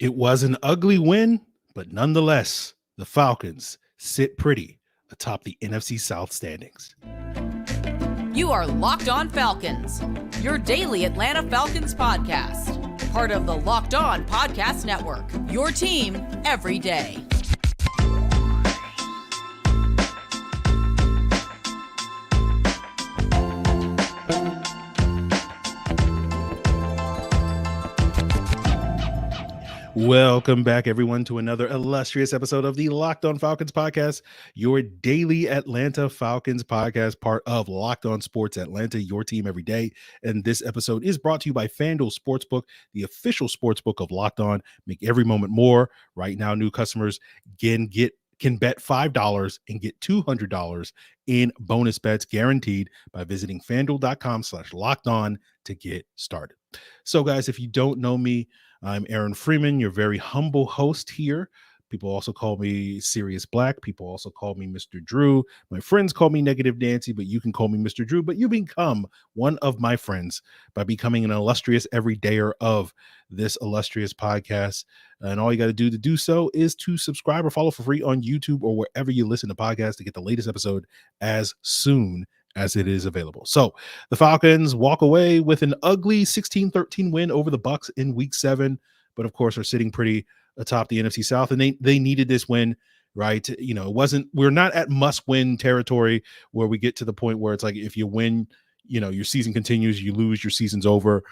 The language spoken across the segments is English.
It was an ugly win, but nonetheless, the Falcons sit pretty atop the NFC South standings. You are Locked On Falcons, your daily Atlanta Falcons podcast. Part of the Locked On Podcast Network, your team every day. Welcome back, everyone, to another illustrious episode of the Locked On Falcons podcast, your daily Atlanta Falcons podcast, part of Locked On Sports Atlanta, your team every day. And this episode is brought to you by FanDuel Sportsbook, the official sportsbook of Locked On. Make every moment more. Right now, new customers can bet $5 and get $200 in bonus bets guaranteed by visiting fanduel.com/lockedon to get started. So, guys, if you don't know me, I'm Aaron Freeman, your very humble host here. People also call me Sirius Black. People also call me Mr. Drew. My friends call me Negative Nancy, but you can call me Mr. Drew. But you become one of my friends by becoming an illustrious everydayer of this illustrious podcast. And all you got to do so is to subscribe or follow for free on YouTube or wherever you listen to podcasts to get the latest episode as soon as it is available. So the Falcons walk away with an ugly 16-13 win over the Bucs in week 7, but of course are sitting pretty atop the NFC South, and they needed this win, right? You know, we're not at must-win territory where we get to the point where it's like if you win, you know, your season continues, you lose, your season's over.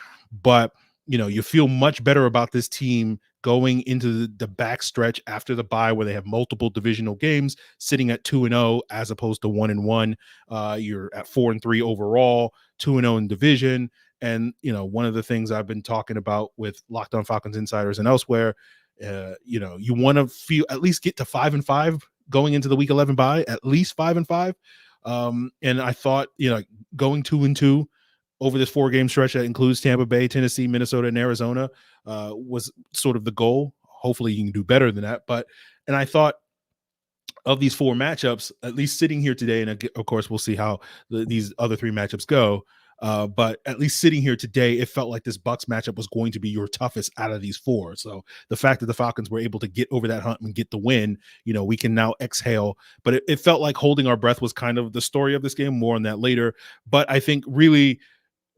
But you know, you feel much better about this team going into the back stretch after the bye where they have multiple divisional games, sitting at 2-0 as opposed to 1-1. You're at 4-3 overall, 2-0 in division. And, you know, one of the things I've been talking about with Locked On Falcons Insiders and elsewhere, you know, you want to at least get to 5-5 going into the week 11 bye, at least 5-5. And I thought, you know, going 2-2 over this 4-game stretch that includes Tampa Bay, Tennessee, Minnesota, and Arizona was sort of the goal. Hopefully you can do better than that. And I thought of these 4 matchups, at least sitting here today, and of course we'll see how these other 3 matchups go. But at least sitting here today, it felt like this Bucs matchup was going to be your toughest out of these 4. So the fact that the Falcons were able to get over that hump and get the win, you know, we can now exhale. But it felt like holding our breath was kind of the story of this game. More on that later. But I think really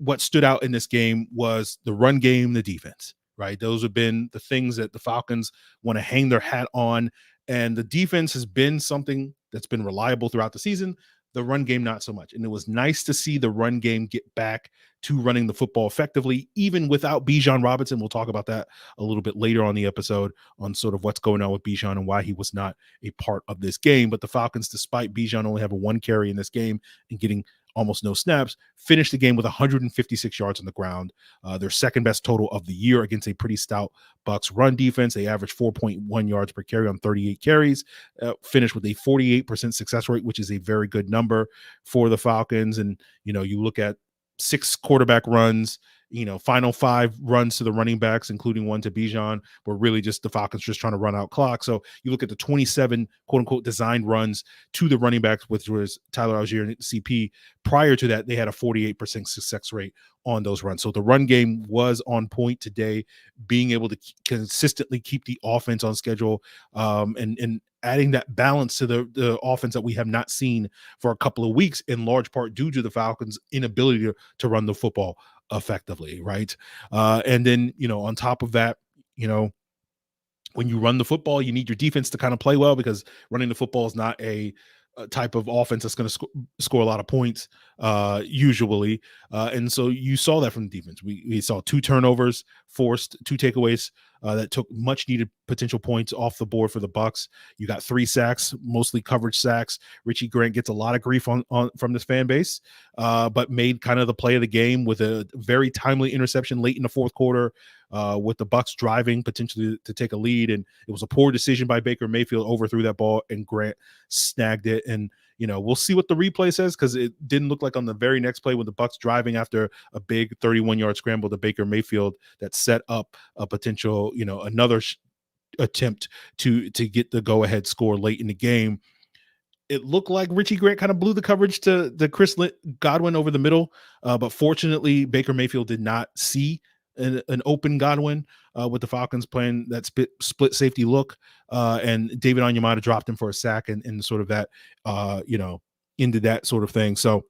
what stood out in this game was the run game, the defense, right? Those have been the things that the Falcons want to hang their hat on. And the defense has been something that's been reliable throughout the season. The run game, not so much. And it was nice to see the run game get back to running the football effectively, even without Bijan Robinson. We'll talk about that a little bit later on the episode on sort of what's going on with Bijan and why he was not a part of this game. But the Falcons, despite Bijan only having 1 carry in this game and getting almost no snaps, finished the game with 156 yards on the ground, their second best total of the year against a pretty stout Bucs run defense. They averaged 4.1 yards per carry on 38 carries, finished with a 48% success rate, which is a very good number for the Falcons. And, you know, you look at 6 quarterback runs, you know, final 5 runs to the running backs, including 1 to Bijan, were really just the Falcons just trying to run out clock. So you look at the 27 quote unquote designed runs to the running backs, which was Tyler Algier and CP. Prior to that, they had a 48% success rate on those runs. So the run game was on point today, being able to consistently keep the offense on schedule, and adding that balance to the offense that we have not seen for a couple of weeks, in large part due to the Falcons' inability to run the football effectively, right? And then, you know, on top of that, you know, when you run the football, you need your defense to kind of play well, because running the football is not a type of offense that's going to score a lot of points usually. And so you saw that from the defense. We saw 2 turnovers forced, 2 takeaways that took much needed potential points off the board for the Bucs. You got 3 sacks, mostly coverage sacks. Richie Grant gets a lot of grief on from this fan base, but made kind of the play of the game with a very timely interception late in the 4th quarter, with the Bucs driving potentially to take a lead. And it was a poor decision by Baker Mayfield, overthrew that ball, and Grant snagged it. And, you know, we'll see what the replay says, because it didn't look like on the very next play when the Bucs driving after a big 31-yard scramble to Baker Mayfield that set up a potential, you know, another attempt to get the go-ahead score late in the game. It looked like Richie Grant kind of blew the coverage to the Chris Godwin over the middle, but fortunately Baker Mayfield did not see an open Godwin with the Falcons playing that split safety look, and David Onyemata dropped him for a sack and sort of that, into that sort of thing. So,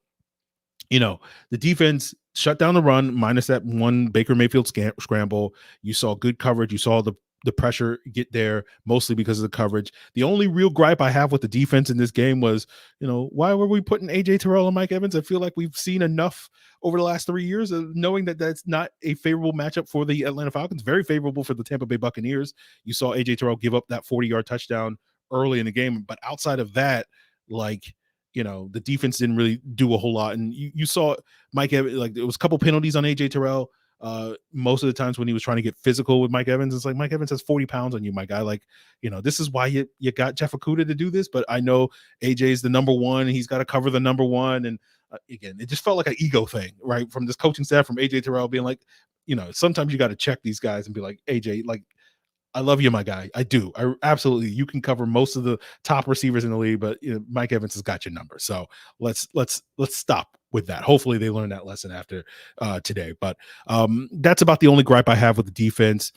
the defense shut down the run minus that one Baker Mayfield scramble. You saw good coverage. You saw the pressure get there mostly because of the coverage. The only real gripe I have with the defense in this game was, why were we putting AJ Terrell and Mike Evans? I feel like we've seen enough over the last 3 years of knowing that that's not a favorable matchup for the Atlanta Falcons, very favorable for the Tampa Bay Buccaneers. You saw AJ Terrell give up that 40-yard touchdown early in the game, but outside of that, the defense didn't really do a whole lot. And you saw Mike Evans, there was a couple penalties on AJ Terrell. Most of the times when he was trying to get physical with Mike Evans, it's like, Mike Evans has 40 pounds on you, my guy. This is why you got Jeff Okudah to do this. But I know AJ is the number one. And he's got to cover the number one. And again, it just felt like an ego thing, right? From this coaching staff, from AJ Terrell being like, sometimes you got to check these guys and be like, AJ, I love you, my guy. I do. I absolutely. You can cover most of the top receivers in the league, but Mike Evans has got your number. So let's stop with that. Hopefully they learn that lesson after today. But that's about the only gripe I have with the defense.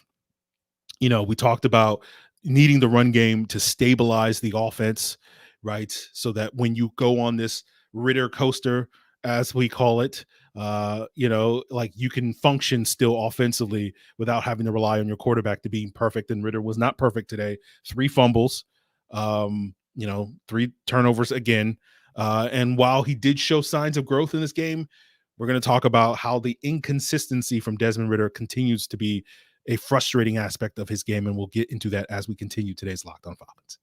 We talked about needing the run game to stabilize the offense, right? So that when you go on this Ridder coaster, as we call it, you can function still offensively without having to rely on your quarterback to being perfect. And Ridder was not perfect today. 3 fumbles, 3 turnovers again. And while he did show signs of growth in this game, we're going to talk about how the inconsistency from Desmond Ridder continues to be a frustrating aspect of his game. And we'll get into that as we continue today's Locked On Falcons.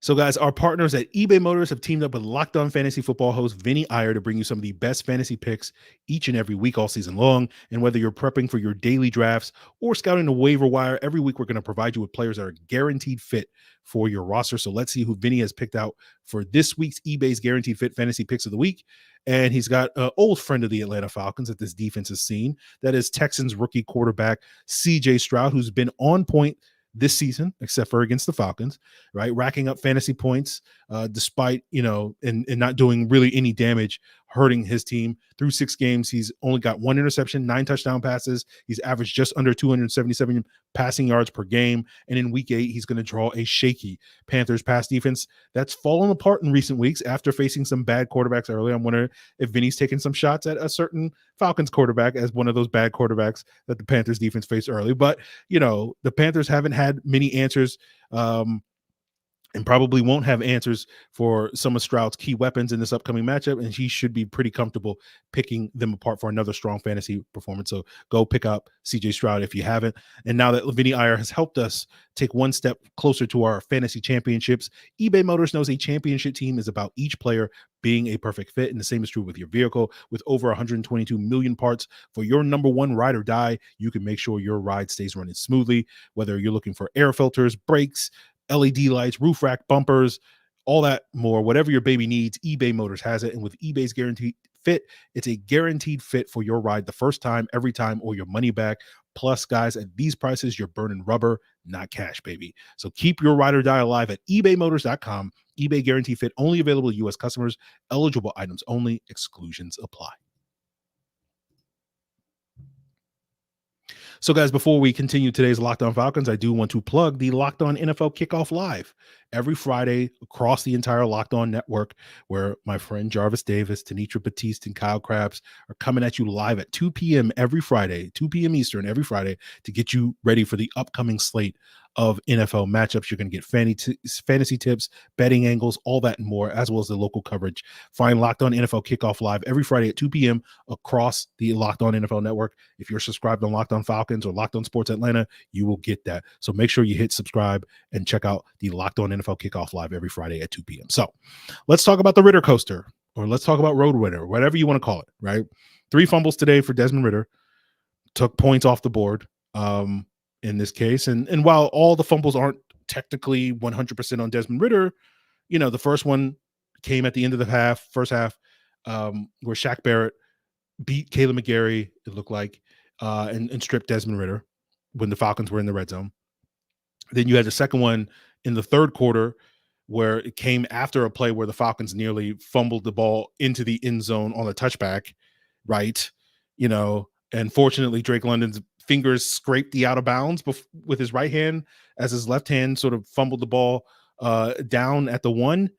So, guys, our partners at eBay Motors have teamed up with Locked On Fantasy Football host Vinny Iyer to bring you some of the best fantasy picks each and every week all season long. And whether you're prepping for your daily drafts or scouting the waiver wire, every week we're going to provide you with players that are guaranteed fit for your roster. So let's see who Vinny has picked out for this week's eBay's Guaranteed Fit Fantasy Picks of the Week. And he's got an old friend of the Atlanta Falcons that this defense has seen. That is Texans rookie quarterback CJ Stroud, who's been on point this season, except for against the Falcons, right? Racking up fantasy points, despite, and not doing really any damage, hurting his team. Through 6 games, he's only got 1 interception, 9 touchdown passes. He's averaged just under 277 passing yards per game. And in week 8, he's going to draw a shaky Panthers pass defense that's fallen apart in recent weeks after facing some bad quarterbacks early. I'm wondering if Vinny's taking some shots at a certain Falcons quarterback as one of those bad quarterbacks that the Panthers defense faced early. But, the Panthers haven't had many answers, and probably won't have answers for some of Stroud's key weapons in this upcoming matchup, and he should be pretty comfortable picking them apart for another strong fantasy performance. So go pick up CJ Stroud if you haven't. And now that Vinny Iyer has helped us take one step closer to our fantasy championships, eBay Motors knows a championship team is about each player being a perfect fit, and the same is true with your vehicle. With over 122 million parts for your number one ride or die, you can make sure your ride stays running smoothly, whether you're looking for air filters, brakes, LED lights, roof rack, bumpers, all that more. Whatever your baby needs, eBay Motors has it. And with eBay's Guaranteed Fit, it's a guaranteed fit for your ride the first time, every time, or your money back. Plus, guys, at these prices, you're burning rubber, not cash, baby. So keep your ride or die alive at ebaymotors.com. eBay Guaranteed Fit, only available to U.S. customers. Eligible items only. Exclusions apply. So, guys, before we continue today's Locked On Falcons, I do want to plug the Locked On NFL Kickoff Live every Friday across the entire Locked On network, where my friend Jarvis Davis, Tanitra Batiste, and Kyle Krabs are coming at you live at 2 p.m. every Friday, 2 p.m. Eastern every Friday, to get you ready for the upcoming slate of NFL matchups. You're going to get fantasy tips, betting angles, all that and more, as well as the local coverage. Find Locked On NFL Kickoff Live every Friday at 2 p.m. across the Locked On NFL network. If you're subscribed on Locked On Falcons or Locked On Sports Atlanta, you will get that. So make sure you hit subscribe and check out the Locked On NFL Kickoff Live every Friday at 2 p.m. So let's talk about the Ridder coaster, or let's talk about Road Ridder, whatever you want to call it, right? 3 fumbles today for Desmond Ridder. Took points off the board. In this case. And while all the fumbles aren't technically 100% on Desmond Ridder, the first one came at the end of the first half, where Shaq Barrett beat Caleb McGarry, it looked like, and stripped Desmond Ridder when the Falcons were in the red zone. Then you had the second one in the third quarter, where it came after a play where the Falcons nearly fumbled the ball into the end zone on a touchback, right? And fortunately Drake London's fingers scraped the out of bounds with his right hand as his left hand sort of fumbled the ball down at the 1.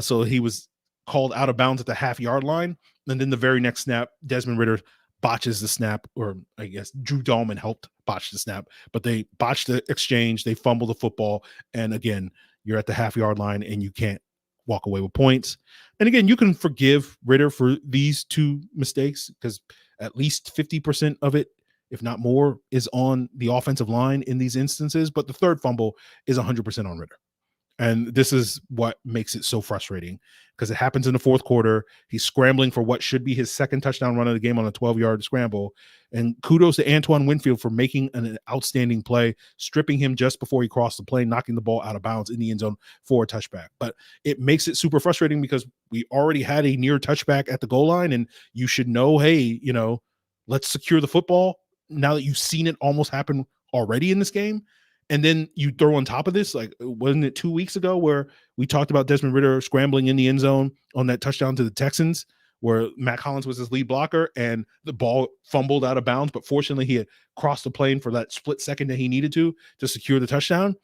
So he was called out of bounds at the half-yard line. And then the very next snap, Desmond Ridder botches the snap, or I guess Drew Dahlman helped botch the snap, but they botched the exchange. They fumbled the football. And again, you're at the half-yard line and you can't walk away with points. And again, you can forgive Ridder for these 2 mistakes because at least 50% of it, if not more, is on the offensive line in these instances. But the third fumble is 100% on Ridder. And this is what makes it so frustrating because it happens in the fourth quarter. He's scrambling for what should be his second touchdown run of the game on a 12-yard scramble. And kudos to Antoine Winfield for making an outstanding play, stripping him just before he crossed the plane, knocking the ball out of bounds in the end zone for a touchback. But it makes it super frustrating because we already had a near touchback at the goal line, and you should know, hey, let's secure the football now that you've seen it almost happen already in this game. And then you throw on top of this, like, wasn't it 2 weeks ago where we talked about Desmond Ridder scrambling in the end zone on that touchdown to the Texans where Matt Collins was his lead blocker and the ball fumbled out of bounds, but fortunately he had crossed the plane for that split second that he needed to secure the touchdown.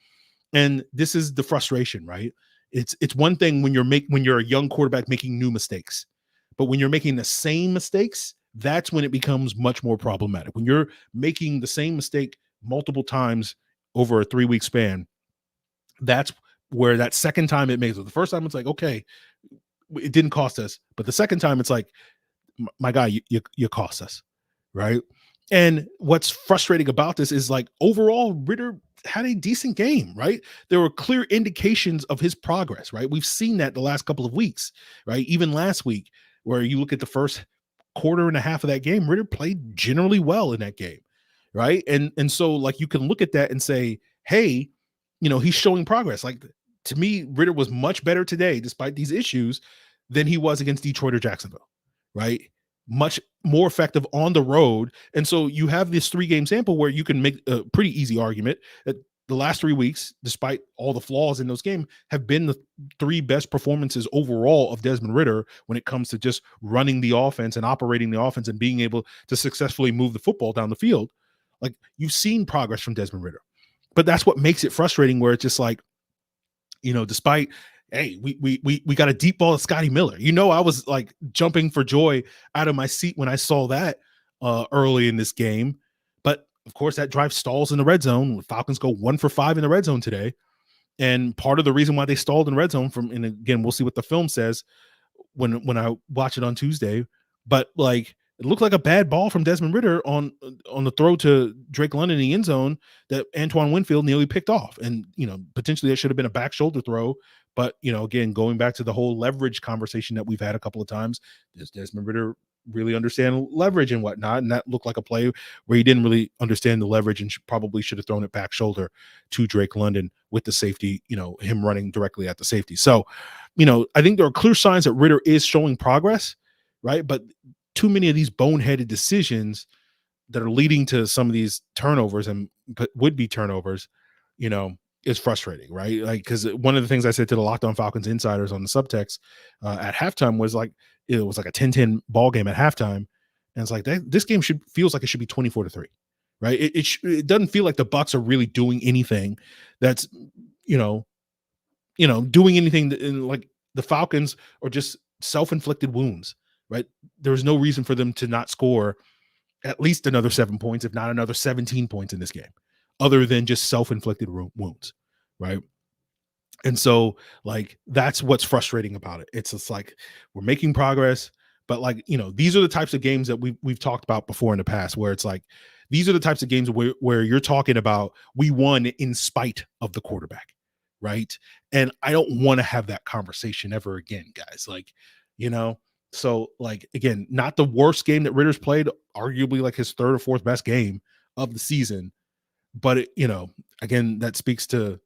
And this is the frustration, right? It's one thing when you're a young quarterback making new mistakes, but when you're making the same mistakes, that's when it becomes much more problematic. When you're making the same mistake multiple times over a 3-week span, that's where that second time it makes it. The first time it's like, okay, it didn't cost us, but the second time it's like, my guy, you cost us, right? And what's frustrating about this is, like, overall Ridder had a decent game, right? There were clear indications of his progress, right? We've seen that the last couple of weeks, right? Even last week, where you look at the first quarter and a half of that game, Ridder played generally well in that game, right? And so, like, you can look at that and say, hey, he's showing progress. Like, to me, Ridder was much better today, despite these issues, than he was against Detroit or Jacksonville, right? Much more effective on the road. And so you have this 3-game sample where you can make a pretty easy argument that the last 3 weeks, despite all the flaws in those games, have been the 3 best performances overall of Desmond Ridder when it comes to just running the offense and operating the offense and being able to successfully move the football down the field. Like, you've seen progress from Desmond Ridder, but that's what makes it frustrating, where it's just like, despite, hey, we got a deep ball to Scotty Miller. I was like jumping for joy out of my seat when I saw that early in this game. But of course, that drive stalls in the red zone. The Falcons go 1 for 5 in the red zone today. And part of the reason why they stalled in the red zone and again, we'll see what the film says when I watch it on Tuesday. But, like, it looked like a bad ball from Desmond Ridder on the throw to Drake London in the end zone that Antoine Winfield nearly picked off. And, potentially that should have been a back shoulder throw. But, again, going back to the whole leverage conversation that we've had a couple of times, does Desmond Ridder really understand leverage and whatnot? And that looked like a play where he didn't really understand the leverage and probably should have thrown it back shoulder to Drake London with the safety, him running directly at the safety. So, I think there are clear signs that Ridder is showing progress, right? But too many of these boneheaded decisions that are leading to some of these turnovers and would be turnovers, is frustrating, right? Like, because one of the things I said to the Locked On Falcons insiders on the subtext at halftime was like, it was like a 10-10 ball game at halftime. And it's like, this game feels like it should be 24-3, right? It doesn't feel like the Bucs are really doing anything that's, doing anything like the Falcons are just self-inflicted wounds, right? There's no reason for them to not score at least another 7 points, if not another 17 points in this game, other than just self-inflicted wounds, right? And so, like, that's what's frustrating about it. It's just like, we're making progress, but, like, these are the types of games that we've talked about before in the past, where it's like, these are the types of games where you're talking about, we won in spite of the quarterback, right? And I don't want to have that conversation ever again, guys. Like, so, like, again, not the worst game that Ridder's played, arguably like his 3rd or 4th best game of the season. But, again, that speaks to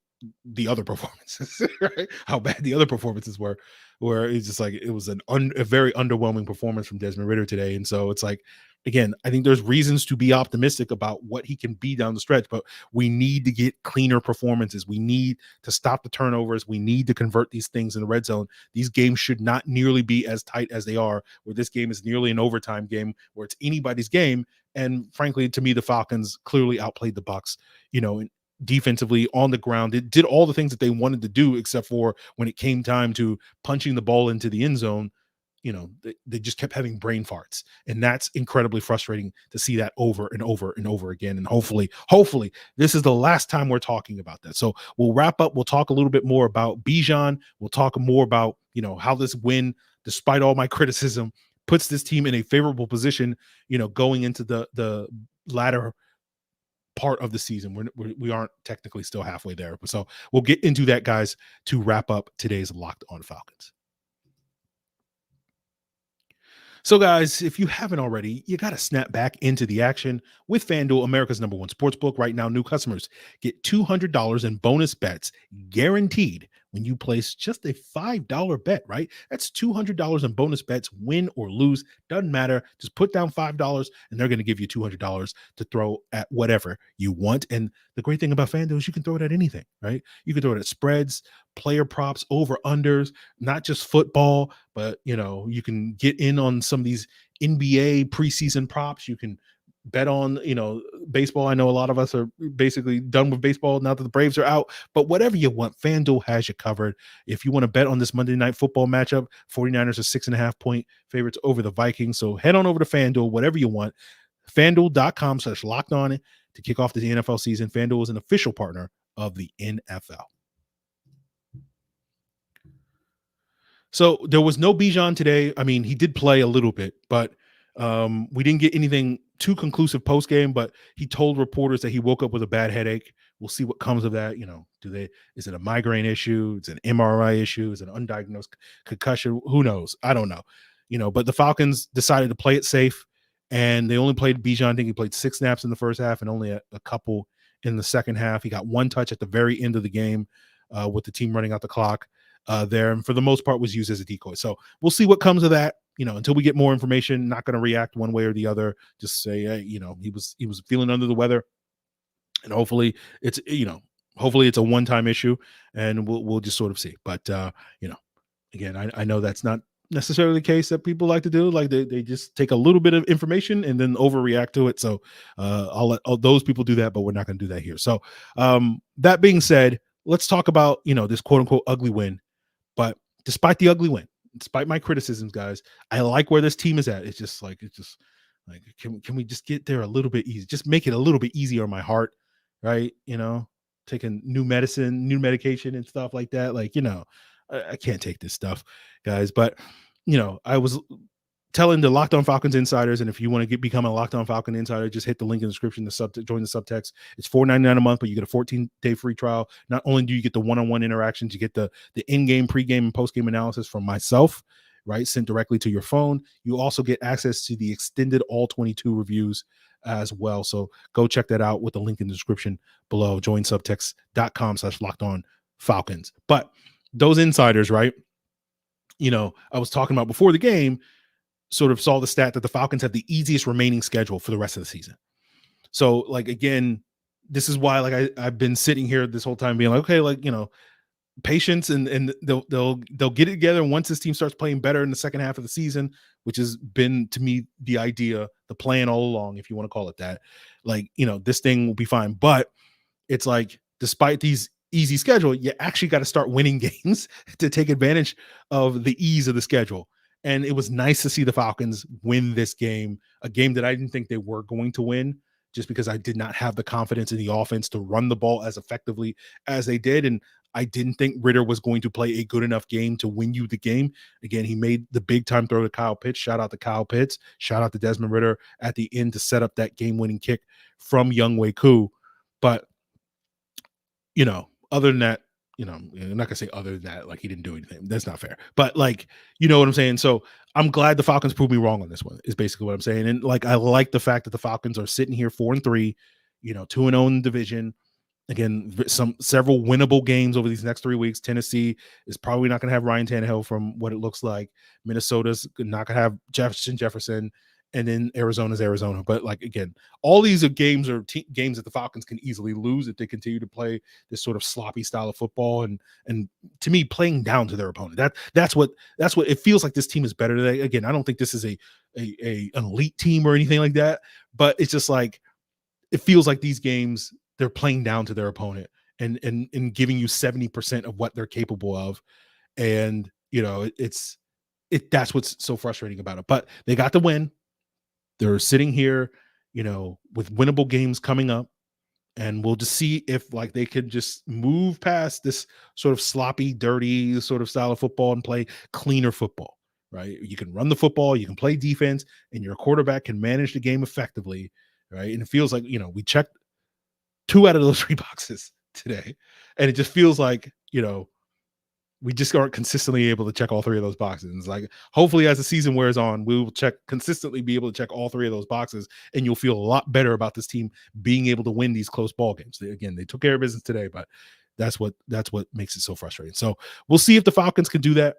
the other performances, right? How bad the other performances were, where it's just like, it was a very underwhelming performance from Desmond Ridder today. And so it's like, again, I think there's reasons to be optimistic about what he can be down the stretch, but we need to get cleaner performances. We need to stop the turnovers. We need to convert these things in the red zone. These games should not nearly be as tight as they are, where this game is nearly an overtime game, where it's anybody's game. And frankly, to me, the Falcons clearly outplayed the Bucs, defensively on the ground. It did all the things that they wanted to do, except for when it came time to punching the ball into the end zone. They just kept having brain farts, and that's incredibly frustrating to see that over and over and over again. And hopefully this is the last time we're talking about that. So we'll wrap up. We'll talk a little bit more about Bijan. We'll talk more about, how this win, despite all my criticism, puts this team in a favorable position, going into the latter part of the season. We aren't technically still halfway there. So we'll get into that, guys, to wrap up today's Locked On Falcons. So, guys, if you haven't already, you got to snap back into the action with FanDuel, America's #1 sportsbook. Right now, new customers get $200 in bonus bets guaranteed when you place just a $5 bet, right? That's $200 in bonus bets, win or lose. Doesn't matter. Just put down $5 and they're going to give you $200 to throw at whatever you want. And the great thing about FanDuel is you can throw it at anything, right? You can throw it at spreads, player props, over unders, not just football, but you can get in on some of these NBA preseason props. You can bet on, baseball. I know a lot of us are basically done with baseball now that the Braves are out, but whatever you want, FanDuel has you covered. If you want to bet on this Monday Night Football matchup, 49ers are 6.5 point favorites over the Vikings. So head on over to FanDuel, whatever you want. FanDuel.com/lockedon to kick off the NFL season. FanDuel is an official partner of the NFL. So there was no Bijan today. I mean, he did play a little bit, but we didn't get anything too conclusive post game. But he told reporters that he woke up with a bad headache. We'll see what comes of that. Is it a migraine issue? Is it an MRI issue? Is it an undiagnosed concussion? Who knows? I don't know. But the Falcons decided to play it safe, and they only played Bijan. I think he played 6 snaps in the first half and only a couple in the second half. He got 1 touch at the very end of the game with the team running out the clock there, and for the most part was used as a decoy. So we'll see what comes of that. Until we get more information, not going to react one way or the other. Just say, hey, he was feeling under the weather, and hopefully it's a one-time issue, and we'll just sort of see. But again, I know that's not necessarily the case that people like to do. Like they just take a little bit of information and then overreact to it. So I'll let those people do that, but we're not going to do that here. So that being said, let's talk about this quote unquote ugly win. But despite the ugly win, despite my criticisms, guys, I like where this team is at. It's just like can we just get there a little bit easy? Just make it a little bit easier on my heart, right? Taking new medication and stuff like that. I can't take this stuff, guys. But I was telling the Locked On Falcons insiders, and if you want to become a Locked On Falcon insider, just hit the link in the description to join the subtext. It's $4.99 a month, but you get a 14-day free trial. Not only do you get the one-on-one interactions, you get the in-game, pre-game, and post-game analysis from myself, right, sent directly to your phone. You also get access to the extended all 22 reviews as well. So go check that out with the link in the description below. Join subtext.com/LockedOnFalcons. But those insiders, right, I was talking about before the game, sort of saw the stat that the Falcons have the easiest remaining schedule for the rest of the season. So again, this is why I've been sitting here this whole time being like, okay, patience and they'll get it together once this team starts playing better in the second half of the season, which has been to me the idea, the plan all along, if you want to call it that. This thing will be fine. But it's despite these easy schedule, you actually got to start winning games to take advantage of the ease of the schedule. And it was nice to see the Falcons win this game, a game that I didn't think they were going to win, just because I did not have the confidence in the offense to run the ball as effectively as they did. And I didn't think Ridder was going to play a good enough game to win you the game. Again, he made the big time throw to Kyle Pitts. Shout out to Kyle Pitts. Shout out to Desmond Ridder at the end to set up that game-winning kick from Younghoe Koo. But, other than that, I'm not gonna say other than that, he didn't do anything. That's not fair. But you know what I'm saying? So I'm glad the Falcons proved me wrong on this one, is basically what I'm saying. And I like the fact that the Falcons are sitting here 4-3, 2-0 in the division. Again, several winnable games over these next 3 weeks. Tennessee is probably not gonna have Ryan Tannehill from what it looks like. Minnesota's not gonna have Jefferson. and then Arizona's Arizona. But like, again, all these are games games that the Falcons can easily lose if they continue to play this sort of sloppy style of football, and to me, playing down to their opponent. That's what it feels like. This team is better today. Again, I don't think this is an elite team or anything like that, but it's just like, it feels like these games, they're playing down to their opponent and giving you 70% of what they're capable of. And, that's what's so frustrating about it. But they got the win. They're sitting here, with winnable games coming up. And we'll just see if like they could just move past this sort of sloppy, dirty sort of style of football and play cleaner football, right? You can run the football, you can play defense, and your quarterback can manage the game effectively, right? And it feels like, we checked 2 out of those 3 boxes today. And it just feels like, we just aren't consistently able to check all 3 of those boxes. And it's like, hopefully as the season wears on, we will consistently be able to check all 3 of those boxes, and you'll feel a lot better about this team being able to win these close ball games. They took care of business today, but that's what makes it so frustrating. So we'll see if the Falcons can do that,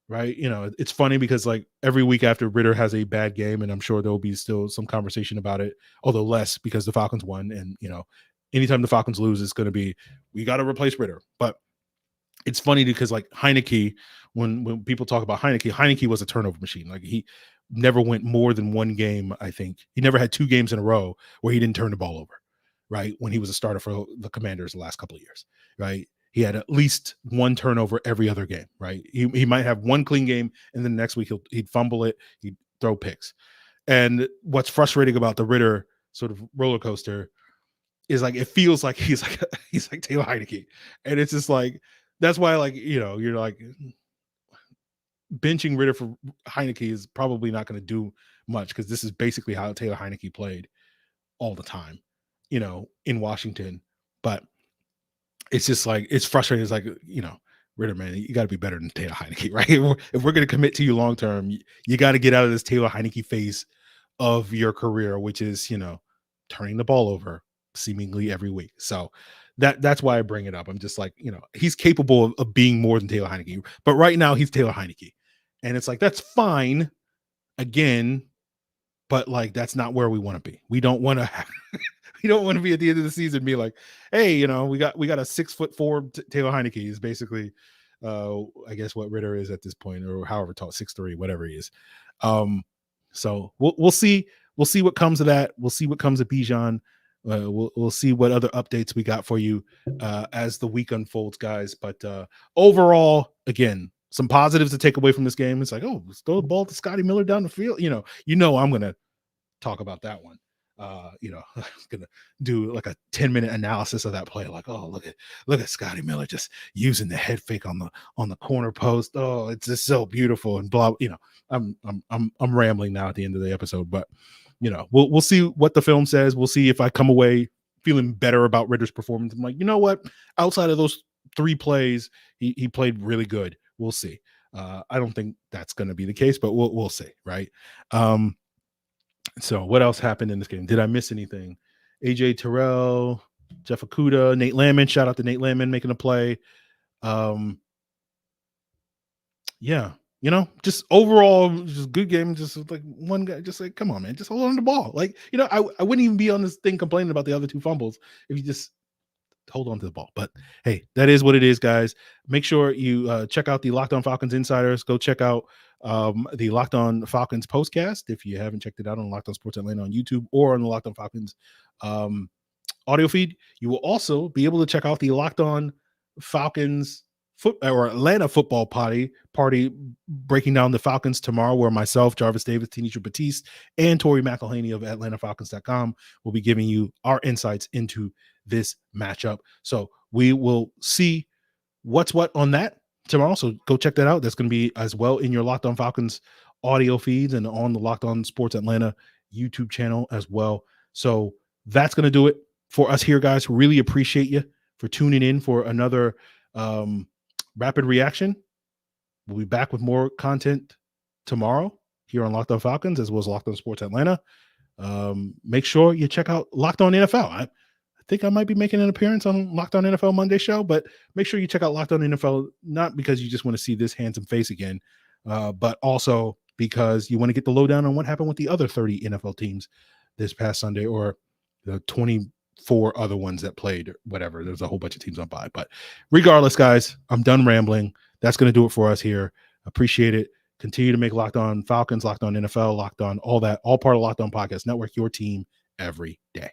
right? It's funny because like every week after Ridder has a bad game, and I'm sure there'll be still some conversation about it, although less because the Falcons won. And, anytime the Falcons lose, it's going to be, we got to replace Ridder. But it's funny because like Heineke, when people talk about Heineke was a turnover machine. Like he never went more than 1 game. I think he never had 2 games in a row where he didn't turn the ball over, right? When he was a starter for the Commanders the last couple of years, right? He had at least 1 turnover every other game, right? He might have 1 clean game, and then the next week he'd fumble it, he'd throw picks. And what's frustrating about the Ridder sort of roller coaster is like, it feels like he's like Taylor Heineke. And it's just like, that's why, like, you're like, benching Ridder for Heineke is probably not going to do much, because this is basically how Taylor Heineke played all the time, in Washington. But it's just like, it's frustrating. It's like, Ridder, man, you got to be better than Taylor Heineke, right? If we're going to commit to you long term, you got to get out of this Taylor Heineke phase of your career, which is, turning the ball over seemingly every week. So that's why I bring it up. I'm just like, he's capable of being more than Taylor Heineke, but right now he's Taylor Heineke, and it's like, that's fine again, but like, that's not where we want to be. We don't want to we don't want to be at the end of the season be like, hey, we got a 6'4" Taylor Heineke is basically I guess what Ridder is at this point, or however tall, 6'3", whatever he is. So we'll see what comes of that. We'll see what comes of Bijan. We'll see what other updates we got for you as the week unfolds, guys. But overall, again, some positives to take away from this game. It's like, oh, let's throw the ball to Scotty Miller down the field. I'm going to talk about that one. I'm going to do like a 10-minute analysis of that play. Like, oh, look at Scotty Miller just using the head fake on the corner post. Oh, it's just so beautiful, and blah. I'm rambling now at the end of the episode, but we'll see what the film says. We'll see if I come away feeling better about Ridder's performance. I'm like, you know what? Outside of those 3 plays, he played really good. We'll see. I don't think that's going to be the case, but we'll see, right? So what else happened in this game? Did I miss anything? AJ Terrell, Jeff Okudah, Nate Landman. Shout out to Nate Landman making a play. Yeah. Just overall, just good game. Just like one guy, just like, come on, man, just hold on to the ball. Like, I wouldn't even be on this thing complaining about the other 2 fumbles if you just hold on to the ball. But hey, that is what it is, guys. Make sure you check out the Locked On Falcons Insiders. Go check out the Locked On Falcons postcast if you haven't checked it out on Locked On Sports Atlanta on YouTube or on the Locked On Falcons audio feed. You will also be able to check out the Locked On Falcons Atlanta football party breaking down the Falcons tomorrow, where myself, Jarvis Davis, Tanisha Batiste, and Tori McElhaney of AtlantaFalcons.com will be giving you our insights into this matchup. So we will see what's what on that tomorrow. So go check that out. That's going to be as well in your Locked On Falcons audio feeds and on the Locked On Sports Atlanta YouTube channel as well. So that's going to do it for us here, guys. Really appreciate you for tuning in for another rapid reaction. We'll be back with more content tomorrow here on Locked On Falcons, as well as Locked On Sports Atlanta. Make sure you check out Locked On NFL. I think I might be making an appearance on Locked On NFL Monday show, but make sure you check out Locked On NFL, not because you just want to see this handsome face again, but also because you want to get the lowdown on what happened with the other 30 NFL teams this past Sunday, or the 24 other ones that played, or whatever. There's a whole bunch of teams on bye. But regardless, guys, I'm done rambling. That's going to do it for us here. Appreciate it. Continue to make Locked On Falcons, Locked On NFL, Locked On all that, all part of Locked On Podcast Network, your team every day.